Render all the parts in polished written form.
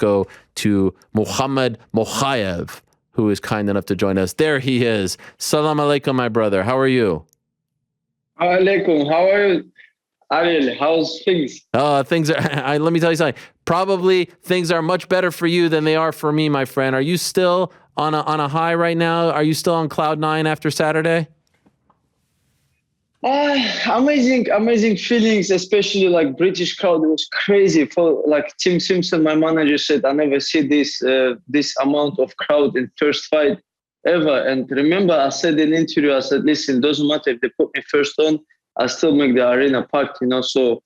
go to Mokaev, who is kind enough to join us. There he is. Salam alaikum, my brother. How are you? Alaikum. How are you, Ariel? How's things? Things are. Let me tell you something. Probably things are much better for you than they are for me, my friend. Are you still on a high right now? Are you still on cloud nine after Saturday? Amazing feelings, especially like British crowd. It was crazy. For like Tim Simpson, my manager said, I never see this amount of crowd in first fight ever. And remember, I said in interview, I said, listen, doesn't matter if they put me first on, I still make the arena packed, So,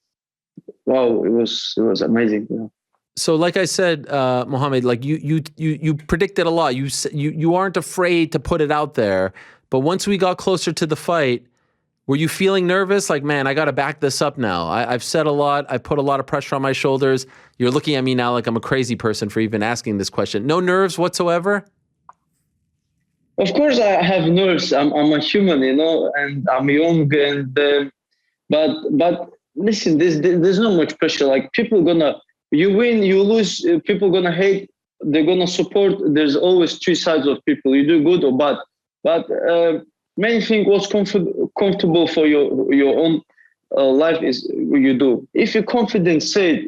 wow, it was amazing. So, like I said, Mohamed, like you predicted a lot. You aren't afraid to put it out there. But once we got closer to the fight, were you feeling nervous? Like, man, I got to back this up now. I've said a lot. I put a lot of pressure on my shoulders. You're looking at me now like I'm a crazy person for even asking this question. No nerves whatsoever? Of course, I have nerves. I'm a human, and I'm young. And but listen, there's not much pressure. Like you win, you lose. People gonna hate. They're gonna support. There's always two sides of people. You do good or bad. But main thing was comfortable for your own life is you do. If you're confident, say it.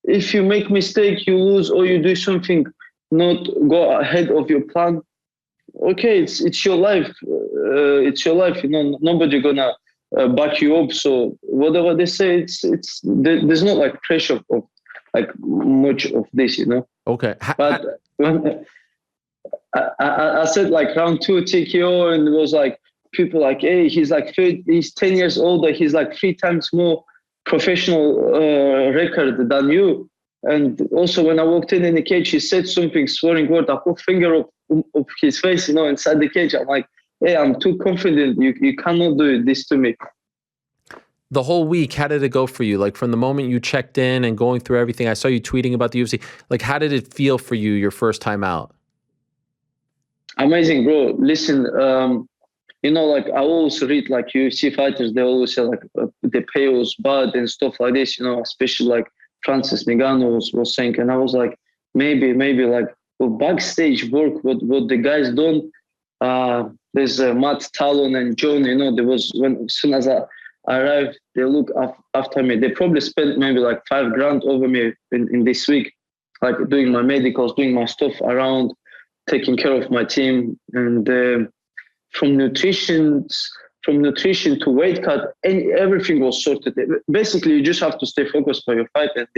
If you make mistake, you lose, or you do something not go ahead of your plan. Okay, it's your life. It's your life. Nobody gonna back you up. So whatever they say, there's not like pressure of like much of this. Okay, but when I said like round 2 TKO, and it was like people like, hey, he's 10 years older. He's like 3 times more professional record than you. And also when I walked in the cage, he said something, swearing word. I put finger up his face, inside the cage. I'm like, hey, I'm too confident. You cannot do this to me. The whole week, how did it go for you? Like from the moment you checked in and going through everything, I saw you tweeting about the UFC. Like, how did it feel for you your first time out? Amazing, bro. Listen, like I always read like UFC fighters, they always say like the pay was bad and stuff like this, especially like Francis Ngannou was saying. And I was like, maybe like backstage work, what the guys done. There's Matt Talon and John, there was as soon as I arrived, they look after me. They probably spent maybe like $5,000 over me in this week, like doing my medicals, doing my stuff around, taking care of my team, and from nutrition to weight cut, and everything was sorted. Basically, you just have to stay focused for your fight, and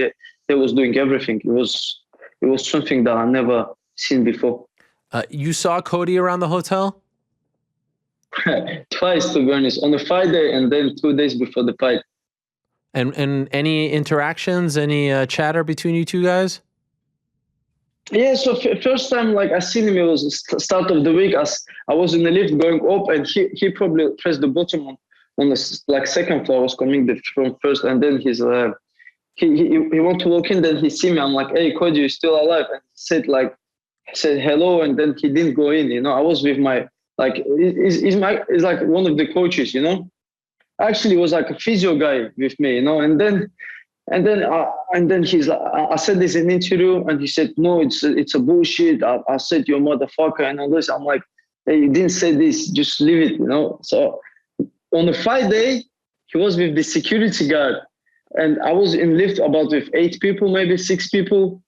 they was doing everything. It was something that I never seen before. You saw Cody around the hotel? Twice, to be honest, on the fight day and then 2 days before the fight. And any interactions, any chatter between you two guys? Yeah, so first time like I seen him, it was start of the week. As I was in the lift going up, and he probably pressed the button on the like second floor. I was coming from first, and then he want to walk in. Then he see me. I'm like, hey, Cody, you still alive? And he said hello, and then he didn't go in. I was with my like he's like one of the coaches. Actually, it was like a physio guy with me. And then he's like, I said this in an interview, and he said, no, it's a bullshit. I said, you're a motherfucker and all this. I'm like, hey, you didn't say this, just leave it, So on the fight day, he was with the security guard, and I was in lift about with 8 people, maybe 6 people.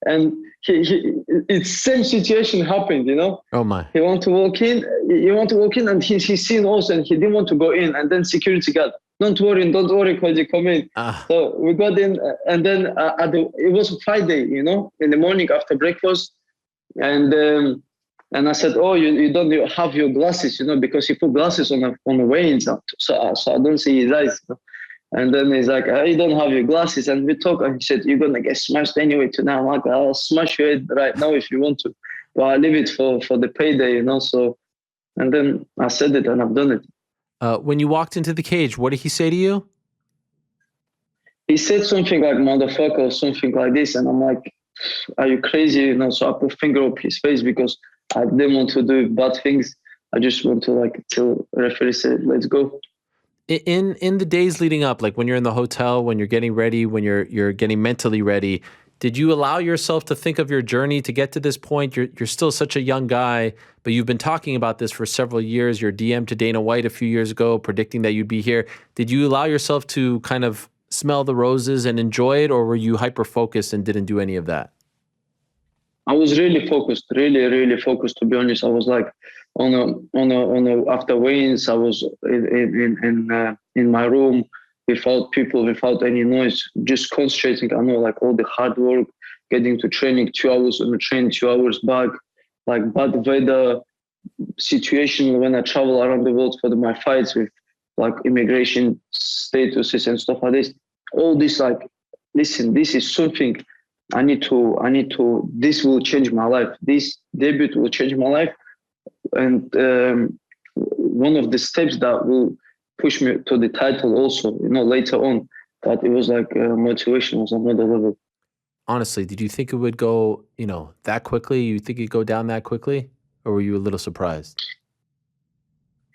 And it's same situation happened, Oh my. He want to walk in, and he's seen us, and he didn't want to go in. And then security guard, don't worry, Cody, come in. So we got in, and then it was Friday, in the morning after breakfast. And I said, oh, you don't have your glasses, because he put glasses on the weigh-ins, so I don't see his eyes. And then he's like, you don't have your glasses. And we talk, and he said, you're going to get smashed anyway tonight. I'm like, I'll smash your head right now if you want to. But I leave it for the payday, So, and then I said it, and I've done it. When you walked into the cage, what did he say to you? He said something like motherfucker or something like this. And I'm like, are you crazy? So I put finger up his face because I didn't want to do bad things. I just want to till referee said, let's go. In the days leading up, like when you're in the hotel, when you're getting ready, when you're getting mentally ready, Did you allow yourself to think of your journey to get to this point? You're still such a young guy, but you've been talking about this for several years. Your DM to Dana White a few years ago, predicting that you'd be here. Did you allow yourself to kind of smell the roses and enjoy it, or were you hyper-focused and didn't do any of that? I was really focused, really focused. To be honest, I was like after weigh-ins, I was in my room without people, without any noise, just concentrating. I know, like, all the hard work, getting to training, 2 hours on the train, 2 hours back, like bad weather situation when I travel around the world for my fights with like immigration statuses and stuff like this. All this, like, listen, this is something I need to, this will change my life. This debut will change my life. And one of the steps that will push me to the title also, later on. But it was like motivation was another level. Honestly, did you think it would go, that quickly? You think it'd go down that quickly? Or were you a little surprised?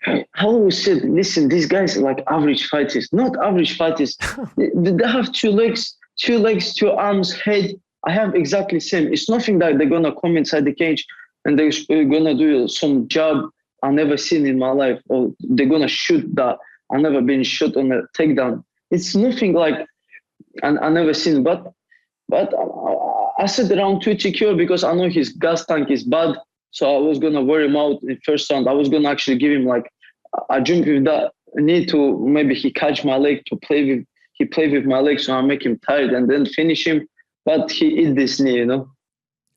I always said, listen, these guys are like average fighters, not average fighters. They have two legs, 2 arms, head. I have exactly the same. It's nothing that they're going to come inside the cage and they're going to do some job I've never seen in my life, or they're going to shoot that I've never been shot on a takedown. It's nothing like I never seen. But I said around 2 TKO because I know his gas tank is bad. So I was going to wear him out in the first round. I was going to actually give him like a jump with that knee to maybe he catch my leg to play with. He played with my leg, so I make him tired and then finish him. But he hit this knee,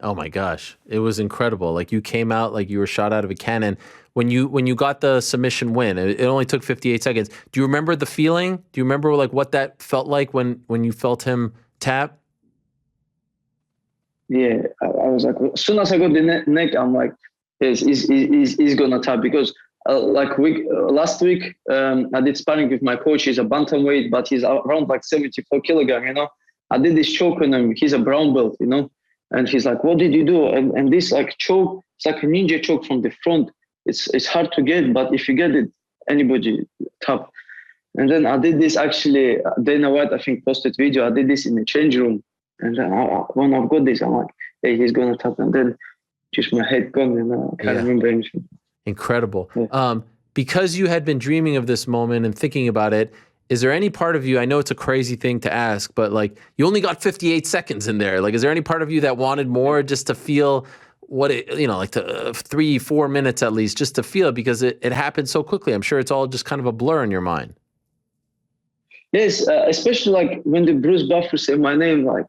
Oh my gosh, it was incredible. Like, you came out like you were shot out of a cannon. When you got the submission win, it only took 58 seconds. Do you remember the feeling? Do you remember like what that felt like when you felt him tap? Yeah, I was like, as soon as I got the neck, I'm like, yes, he's gonna tap because last week I did sparring with my coach. He's a bantamweight, but he's around like 74 kilograms. I did this choke on him. He's a brown belt, and he's like, "What did you do?" And this like choke, it's like a ninja choke from the front. It's hard to get, but if you get it, anybody tap. And then I did this actually. Dana White, I think, posted video. I did this in the change room, and then when I've got this, I'm like, "Hey, he's gonna tap," and then just my head gone, and I can't remember anything. Incredible. Yeah. Because you had been dreaming of this moment and thinking about it, is there any part of you, I know it's a crazy thing to ask, but like, you only got 58 seconds in there. Like, is there any part of you that wanted more, just to feel what it, like 3-4 minutes at least, just to feel it, because it happened so quickly? I'm sure it's all just kind of a blur in your mind. Yes, especially like when the Bruce Buffer said my name, like,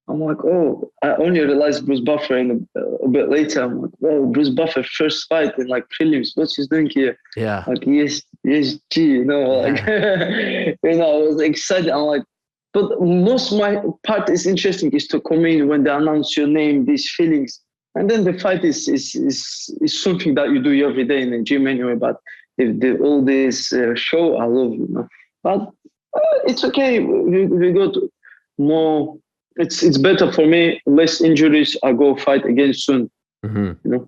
I'm like, oh, I only realized Bruce Buffer a bit later. I'm like, whoa, Bruce Buffer first fight in like prelims. What's he's doing here? Yeah. Like, yes, G, like, I was excited. I'm like, but most my part is interesting is to come in when they announce your name, these feelings. And then the fight is something that you do every day in the gym anyway. But all this show, I love, But it's okay. We got more. It's better for me. Less injuries. I go fight again soon. Mm-hmm.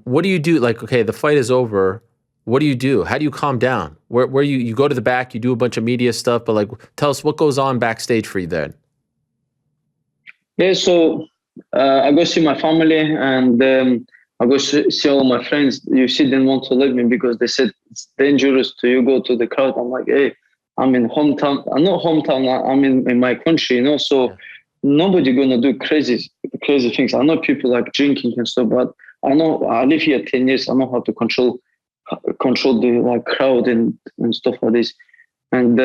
What do you do? Like, okay, the fight is over. What do you do? How do you calm down? Where you go to the back, you do a bunch of media stuff, but like, tell us what goes on backstage for you then. Yeah, so I go see my family and I go see all my friends. UFC didn't want to let me because they said it's dangerous to you go to the crowd. I'm like, hey, I'm in hometown. I'm not hometown. I'm in my country, So. Yeah. Nobody gonna do crazy things. I know people like drinking and stuff, but I know I live here 10 years. I know how to control the like crowd and stuff like this. And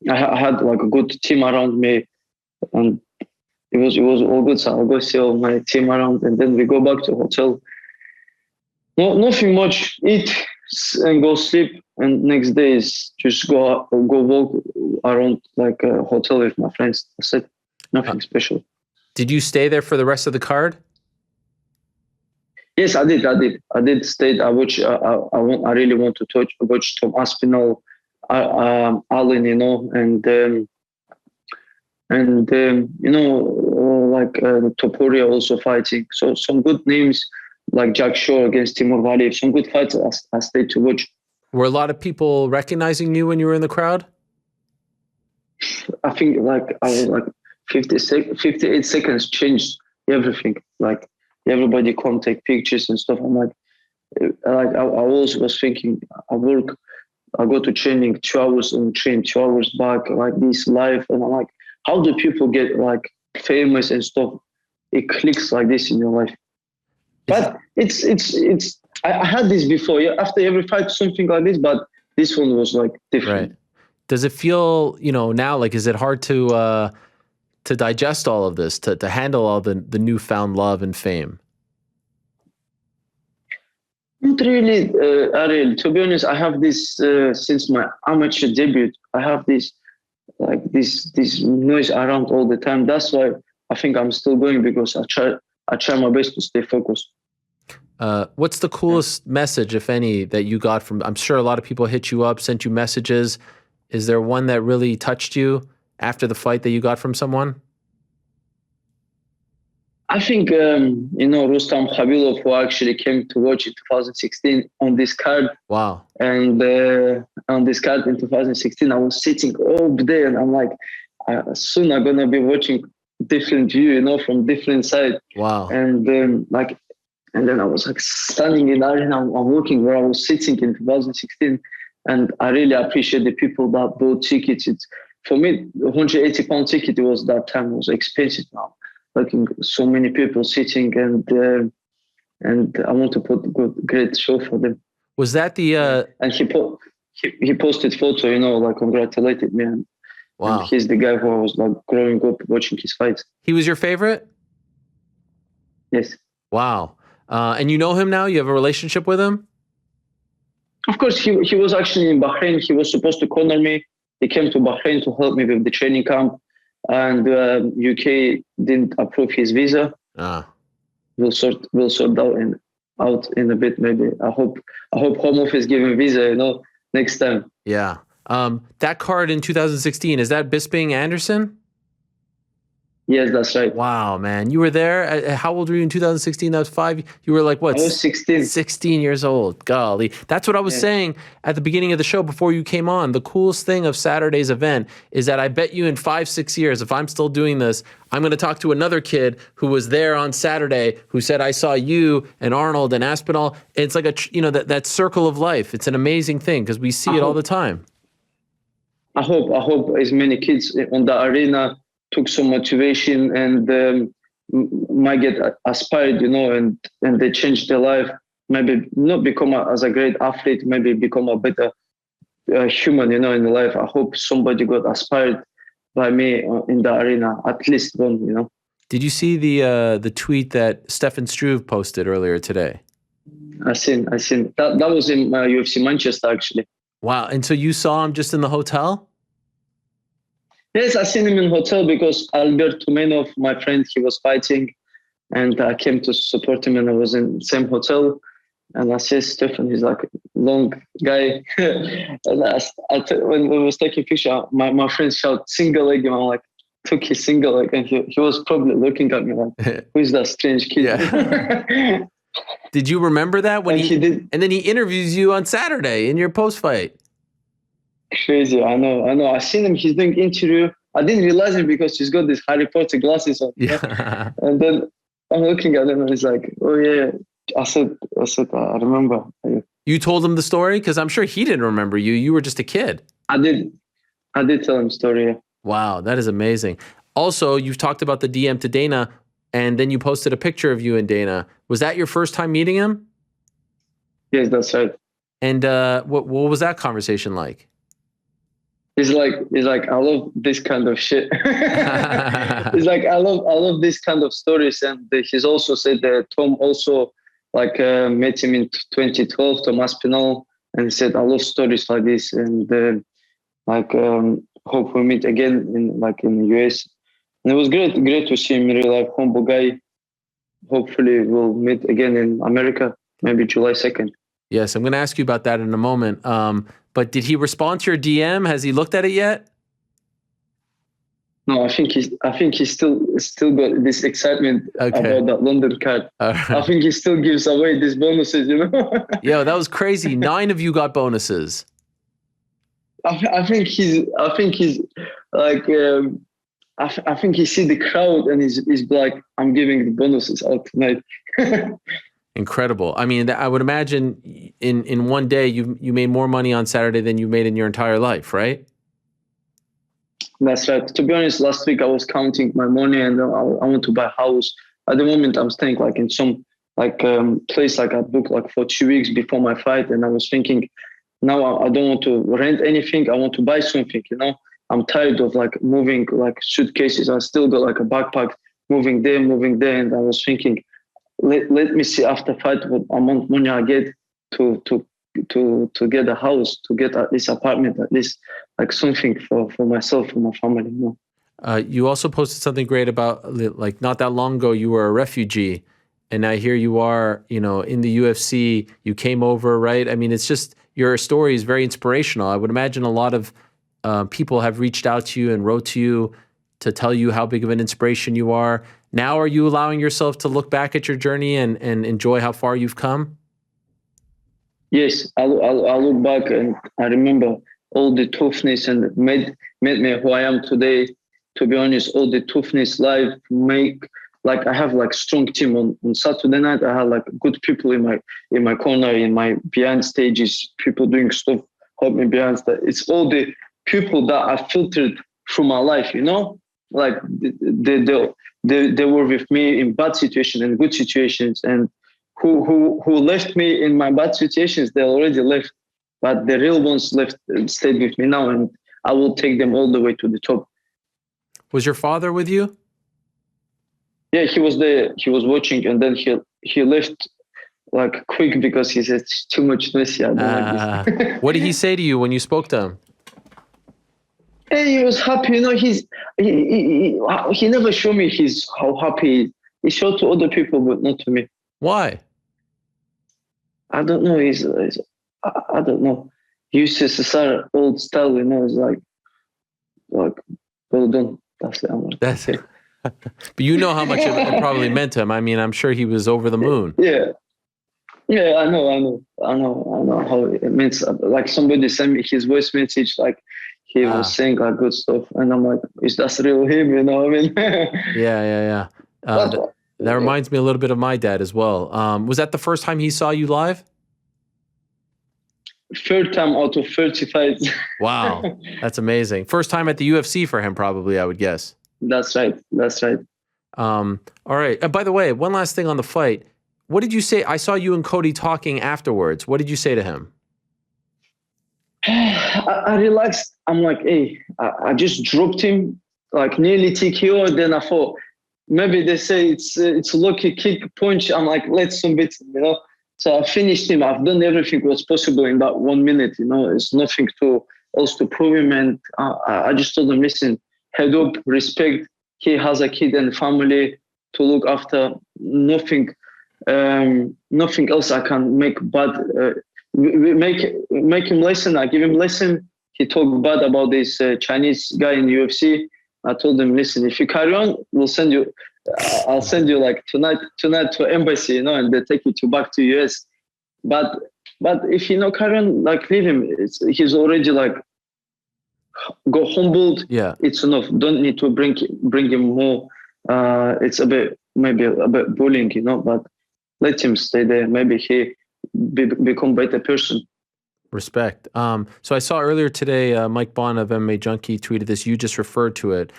I had like a good team around me, and it was all good. So I'll go see all my team around, and then we go back to hotel. Nothing much. Eat and go sleep, and next day is just go walk around like a hotel with my friends. That's it. Nothing special. Did you stay there for the rest of the card? Yes, I did stay. I watch. I really want to watch Tom Aspinall, Allen, like Topuria also fighting. So some good names like Jack Shaw against Timur Valiev. Some good fights I stayed to watch. Were a lot of people recognizing you when you were in the crowd? I think like I was like 58 seconds changed everything. Like everybody come take pictures and stuff. I'm like I always was thinking, I go to training 2 hours and train 2 hours back, like this life. And I'm like, how do people get like famous and stuff? It clicks like this in your life. But I had this before. Yeah, after every fight, something like this, but this one was like different. Right. Does it feel, now, like, is it hard to digest all of this, to handle all the newfound love and fame? Not really, Ariel. To be honest, I have this since my amateur debut. I have this noise around all the time. That's why I think I'm still going, because I try my best to stay focused. What's the coolest message, if any, that you got from? I'm sure a lot of people hit you up, sent you messages. Is there one that really touched you after the fight that you got from someone? I think, Rustam Khabilov, who actually came to watch in 2016 on this card. Wow. And on this card in 2016, I was sitting over there and I'm like, soon I'm going to be watching different view, from different side. Wow. And then I was like standing in the arena. I'm looking where I was sitting in 2016. And I really appreciate the people that bought tickets. For me, 180-pound ticket was that time was expensive now. Looking so many people sitting, and I want to put a great show for them. Was that the? And he posted photo, like congratulated me. Wow. And he's the guy who I was like growing up watching his fights. He was your favorite? Yes. Wow. And you know him now? You have a relationship with him? Of course, he was actually in Bahrain. He was supposed to corner me. He came to Bahrain to help me with the training camp. And UK didn't approve his visa. We'll sort out in a bit. Maybe I hope Home Office give him visa. Next time. Yeah. That card in 2016, is that Bisping Anderson? Yes, that's right. Wow, man. You were there. How old were you in 2016? That was 5. You were like, what? I was 16. 16 years old. Golly. That's what I was saying at the beginning of the show before you came on. The coolest thing of Saturday's event is that I bet you in 5-6 years, if I'm still doing this, I'm going to talk to another kid who was there on Saturday who said, I saw you and Arnold and Aspinall. It's like that circle of life. It's an amazing thing because we see it all the time. I hope as many kids on the arena took some motivation and might get aspired, and they change their life. Maybe not become as a great athlete, maybe become a better human, in the life. I hope somebody got aspired by me in the arena, at least one, Did you see the tweet that Stefan Struve posted earlier today? I seen that was in UFC Manchester actually. Wow. And so you saw him just in the hotel? Yes, I seen him in hotel because Albert Tumenov, my friend, he was fighting, and I came to support him, and I was in the same hotel. And I said, Stefan, he's like a long guy. And when we was taking picture, my friend shouted single leg, and I like took his single leg, and he was probably looking at me like, who's that strange kid? Yeah. Did you remember that when he did? And then he interviews you on Saturday in your post fight. Crazy, I know. I seen him. He's doing interview. I didn't realize him because he's got these Harry Potter glasses on. Yeah. And then I'm looking at him and he's like, "Oh yeah." I said, I remember. You told him the story because I'm sure he didn't remember you. You were just a kid. I did tell him the story. Yeah. Wow, that is amazing. Also, you've talked about the DM to Dana, and then you posted a picture of you and Dana. Was that your first time meeting him? Yes, that's right. And what was that conversation like? He's like, I love this kind of shit. He's like, I love this kind of stories. And he's also said that Tom also met him in 2012, Tom Aspinall, and he said, I love stories like this. And hope we meet again in the US. And it was great to see him, really humble guy. Hopefully we'll meet again in America, maybe July 2nd. Yes, I'm going to ask you about that in a moment. But did he respond to your DM? Has he looked at it yet? No, I think he's still got this excitement about that London card. Right. I think he still gives away these bonuses, Yo, that was crazy. 9 of you got bonuses. I think he's like I think he see the crowd and he's like, I'm giving the bonuses out tonight. Incredible. I mean, I would imagine in one day you made more money on Saturday than you made in your entire life, right? That's right. To be honest, last week I was counting my money and I want to buy a house. At the moment, I'm staying like in some place like I booked like for 2 weeks before my fight, and I was thinking, now I don't want to rent anything. I want to buy something. I'm tired of like moving like suitcases. I still got like a backpack, moving there, and I was thinking, let me see after fight what amount of money I get to get a house, to get at least apartment, at least like something for myself, for my family. You also posted something great about like not that long ago you were a refugee, and now here you are, in the UFC. You came over, right? I mean, it's just your story is very inspirational. I would imagine a lot of people have reached out to you and wrote to you to tell you how big of an inspiration you are. Now, are you allowing yourself to look back at your journey and enjoy how far you've come? Yes, I look back and I remember all the toughness and made me who I am today. To be honest, all the toughness life make like I have like strong team on Saturday night. I had like good people in my corner, in my behind stages, people doing stuff, help me behind that. It's all the people that I filtered through my life, like they were with me in bad situations and good situations, and who left me in my bad situations, they already left, but the real ones stayed with me now, and I will take them all the way to the top. Was your father with you? Yeah, he was there. He was watching, and then he left like quick because he said it's too much messy. I don't like this. What did he say to you when you spoke to him? Hey, he was happy. He never showed me how happy he is. He showed to other people, but not to me. Why? I don't know. I don't know. USSR old style, it's like well done. That's it. That's it. But you know how much it probably meant to him. I mean, I'm sure he was over the moon. Yeah. Yeah, I know how it means. Like somebody sent me his voice message, like he was saying like good stuff, and I'm like, is that real him? You know what I mean? Yeah. That reminds me a little bit of my dad as well. Was that the first time he saw you live? Third time out of 30 fights. Wow, that's amazing. First time at the UFC for him, probably, I would guess. That's right. All right. By the way, one last thing on the fight. What did you say? I saw you and Cody talking afterwards. What did you say to him? I relaxed. I'm like, hey, I just dropped him like nearly TKO. Then I thought maybe they say it's a lucky kick punch. I'm like, let's submit him, So I finished him. I've done everything was possible in that 1 minute. It's nothing else to prove him. And I just told him, listen, head up, respect. He has a kid and family to look after. Nothing else I can make bad. Make him listen. I give him lesson. He talked bad about this Chinese guy in UFC. I told him, listen, if you carry on, I'll send you like tonight to embassy, and they take you back to US. But if carry on, like leave him. He's already like go humbled. Yeah, it's enough. Don't need to bring him more. It's maybe a bit bullying, but let him stay there. Maybe he become better person. Respect. So I saw earlier today, Mike Bond of MMA Junkie tweeted this. You just referred to it.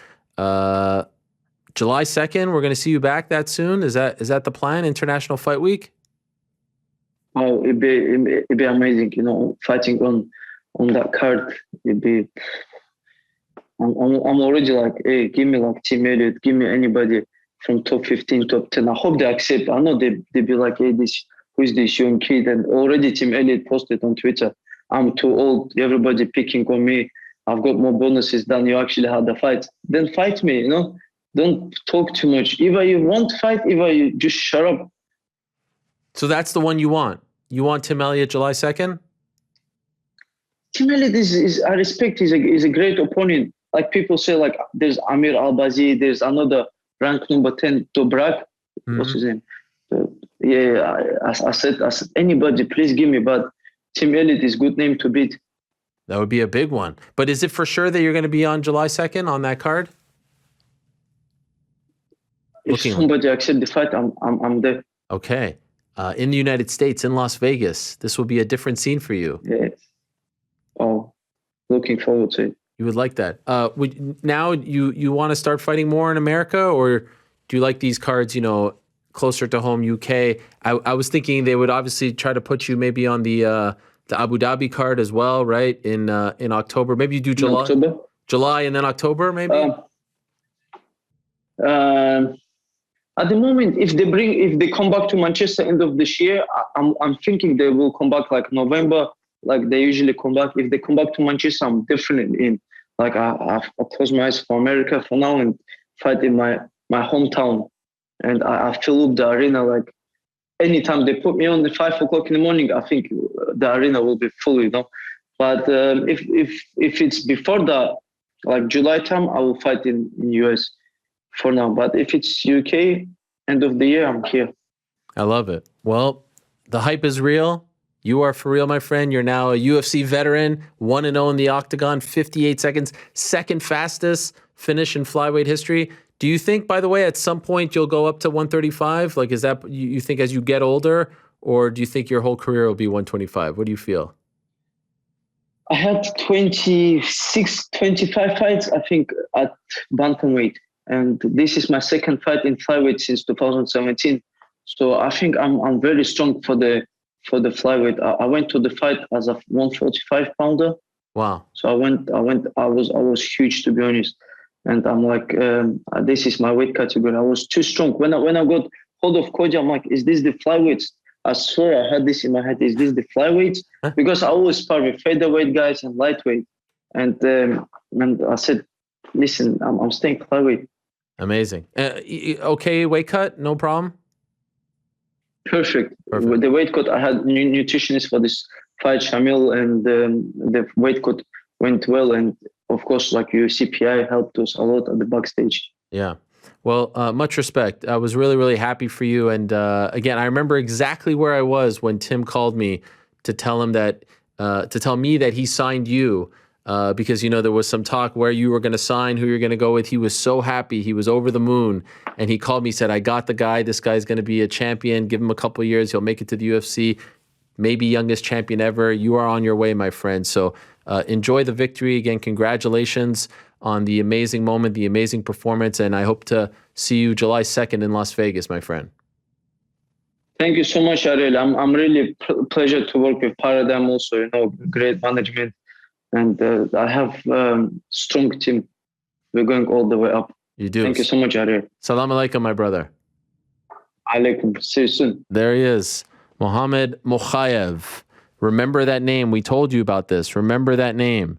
July 2nd, we're going to see you back that soon. Is that the plan? International Fight Week? Oh, it'd be amazing. Fighting on that card. It'd be. I'm already like, hey, give me like Tim Elliott, give me anybody from top 15, top 10. I hope they accept. I know they be like, hey, who is this young kid? And already Tim Elliott posted on Twitter, I'm too old. Everybody picking on me. I've got more bonuses than you actually had the fight. Then fight me, Don't talk too much. Either you want to fight, either you just shut up. So that's the one you want? You want Tim Elliott July 2nd? Tim Elliott is I respect. He's a great opponent. Like people say, like there's Amir Albazi, there's another rank number 10, Dobrak. Mm-hmm. What's his name? I said anybody, please give me. But Tim Elliott is good name to beat. That would be a big one. But is it for sure that you're going to be on July 2nd on that card? If somebody accepts the fight, I'm there. Okay. In the United States, in Las Vegas, this will be a different scene for you. Yes. Oh, looking forward to it. You would like that. Now you want to start fighting more in America, or do you like these cards, closer to home, UK? I was thinking they would obviously try to put you maybe on the Abu Dhabi card as well, right? In October. Maybe you do July. October? July and then October, maybe? At the moment, if they come back to Manchester end of this year, I'm thinking they will come back like November, like they usually come back. If they come back to Manchester, I'm definitely in. Like I close my eyes for America for now and fight in my hometown. And I fill up the arena. Like anytime they put me on the 5 o'clock in the morning, I think the arena will be full, But if it's before that, like July time, I will fight in US for now. But if it's UK, end of the year, I'm here. I love it. Well, the hype is real. You are for real, my friend. You're now a UFC veteran, 1-0 in the octagon, 58 seconds, second fastest finish in flyweight history. Do you think, by the way, at some point you'll go up to 135? Like, is that, you think as you get older, or do you think your whole career will be 125? What do you feel? I had 26, 25 fights, I think, at bantamweight. And this is my second fight in flyweight since 2017. So I think I'm very strong for the flyweight. I went to the fight as a 145 pounder. Wow. So I was huge, to be honest. And I'm like, this is my weight category. I was too strong. When I got hold of Cody, I'm like, is this the flyweight? I swear I had this in my head. Is this the flyweight? Because I always spar with featherweight guys and lightweight. And I said, listen, I'm staying flyweight. Amazing. Okay, weight cut, no problem? Perfect. With the weight cut, I had nutritionist for this fight, Shamil, and the weight cut went well. And of course, like UFC PI helped us a lot at the backstage. Yeah. Well, much respect. I was really, really happy for you. And again, I remember exactly where I was when Tim called me to tell him that, to tell me that he signed you. Because, there was some talk where you were going to sign, who you're going to go with. He was so happy. He was over the moon. And he called me, said, I got the guy. This guy's going to be a champion. Give him a couple of years. He'll make it to the UFC. Maybe youngest champion ever. You are on your way, my friend. So enjoy the victory. Again, congratulations on the amazing moment, the amazing performance. And I hope to see you July 2nd in Las Vegas, my friend. Thank you so much, Ariel. I'm really pleasure to work with Paradigm also, great management. And I have strong team. We're going all the way up. You do. Thank you so much, Ariel. Salam alaikum, my brother. Alaikum. See you soon. There he is. Mohamed Mokaev. Remember that name. We told you about this. Remember that name.